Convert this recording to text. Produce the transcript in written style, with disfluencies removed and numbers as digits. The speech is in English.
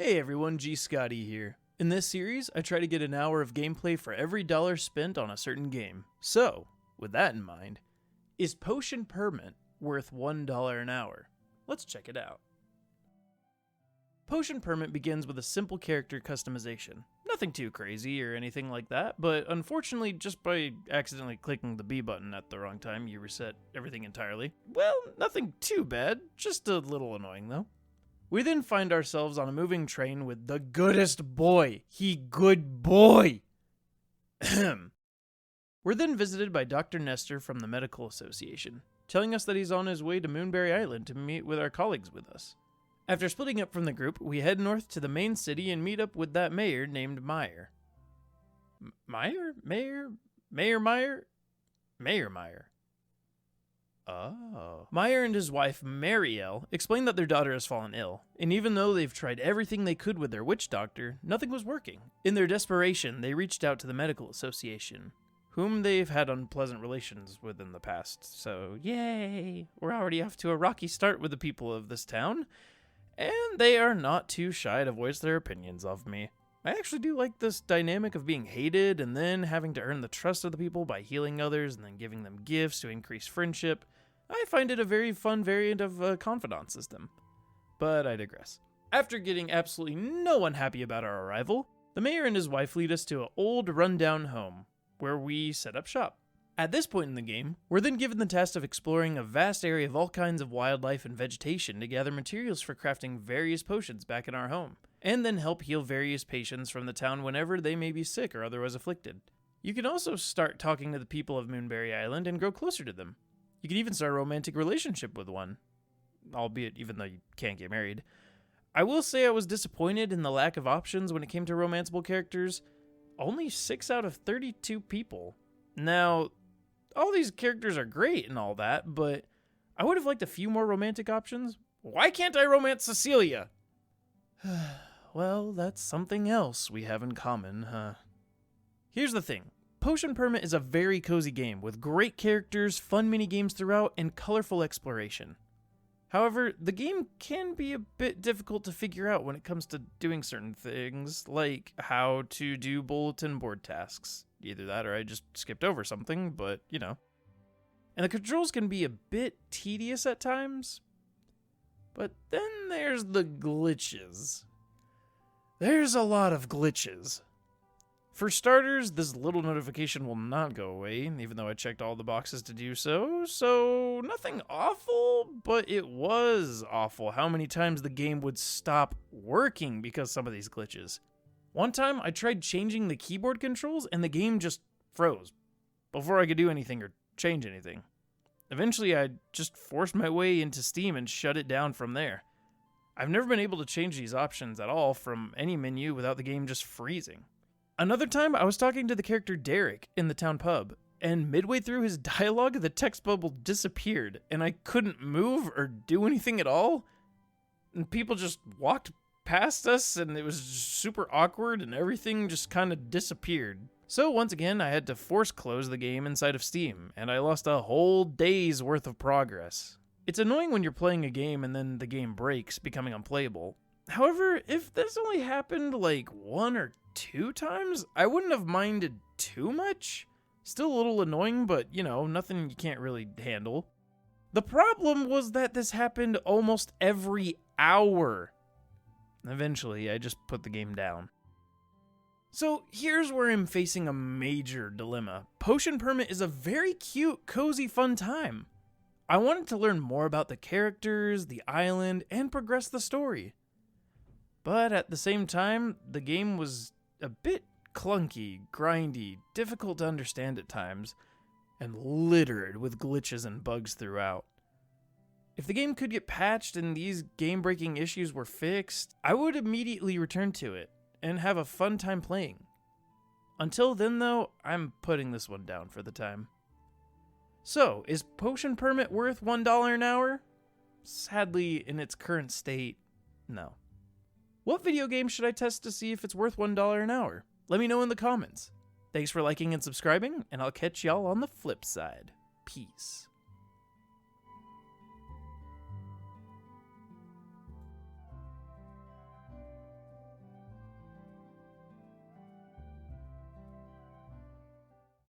Hey everyone, GScotty here. In this series, I try to get an hour of gameplay for every dollar spent on a certain game. So, with that in mind, is Potion Permit worth $1 an hour? Let's check it out. Potion Permit begins with a simple character customization. Nothing too crazy or anything like that, but unfortunately, just by accidentally clicking the B button at the wrong time, you reset everything entirely. Well, nothing too bad, just a little annoying though. We then find ourselves on a moving train with the goodest boy. He good boy. We're then visited by Dr. Nestor from the Medical Association, telling us that he's on his way to Moonberry Island to meet with our colleagues with us. After splitting up from the group, we head north to the main city and meet up with that mayor named Meyer. Meyer? Oh. Meyer and his wife, Marielle, explain that their daughter has fallen ill, and even though they've tried everything they could with their witch doctor, nothing was working. In their desperation, they reached out to the Medical Association, whom they've had unpleasant relations with in the past. So, yay! We're already off to a rocky start with the people of this town, and they are not too shy to voice their opinions of me. I actually do like this dynamic of being hated and then having to earn the trust of the people by healing others and then giving them gifts to increase friendship. I find it a very fun variant of a confidant system. But I digress. After getting absolutely no one happy about our arrival, the mayor and his wife lead us to an old rundown home, where we set up shop. At this point in the game, we're then given the task of exploring a vast area of all kinds of wildlife and vegetation to gather materials for crafting various potions back in our home, and then help heal various patients from the town whenever they may be sick or otherwise afflicted. You can also start talking to the people of Moonberry Island and grow closer to them. You can even start a romantic relationship with one, albeit even though you can't get married. I will say I was disappointed in the lack of options when it came to romanceable characters. Only 6 out of 32 people. Now, all these characters are great and all that, but I would have liked a few more romantic options. Why can't I romance Cecilia? Well, that's something else we have in common, huh? Here's the thing. Potion Permit is a very cozy game with great characters, fun mini-games throughout, and colorful exploration. However, the game can be a bit difficult to figure out when it comes to doing certain things, like how to do bulletin board tasks. Either that or I just skipped over something, but you know. And the controls can be a bit tedious at times. But then there's the glitches. There's a lot of glitches. For starters, this little notification will not go away, even though I checked all the boxes to do so. So, nothing awful, but it was awful how many times the game would stop working because of some of these glitches. One time, I tried changing the keyboard controls and the game just froze before I could do anything or change anything. Eventually, I just forced my way into Steam and shut it down from there. I've never been able to change these options at all from any menu without the game just freezing. Another time, I was talking to the character Derek in the town pub, and midway through his dialogue, the text bubble disappeared, and I couldn't move or do anything at all. And people just walked past us, and it was super awkward, and everything just kind of disappeared. So once again, I had to force close the game inside of Steam, and I lost a whole day's worth of progress. It's annoying when you're playing a game and then the game breaks, becoming unplayable. However, if this only happened like 1 or 2 times, I wouldn't have minded too much. Still a little annoying, but you know, nothing you can't really handle. The problem was that this happened almost every hour. Eventually, I just put the game down. So here's where I'm facing a major dilemma. Potion Permit is a very cute, cozy, fun time. I wanted to learn more about the characters, the island, and progress the story. But at the same time, the game was a bit clunky, grindy, difficult to understand at times, and littered with glitches and bugs throughout. If the game could get patched and these game-breaking issues were fixed, I would immediately return to it and have a fun time playing. Until then, though, I'm putting this one down for the time. So, is Potion Permit worth $1 an hour? Sadly, in its current state, no. What video game should I test to see if it's worth $1 an hour? Let me know in the comments. Thanks for liking and subscribing, and I'll catch y'all on the flip side. Peace.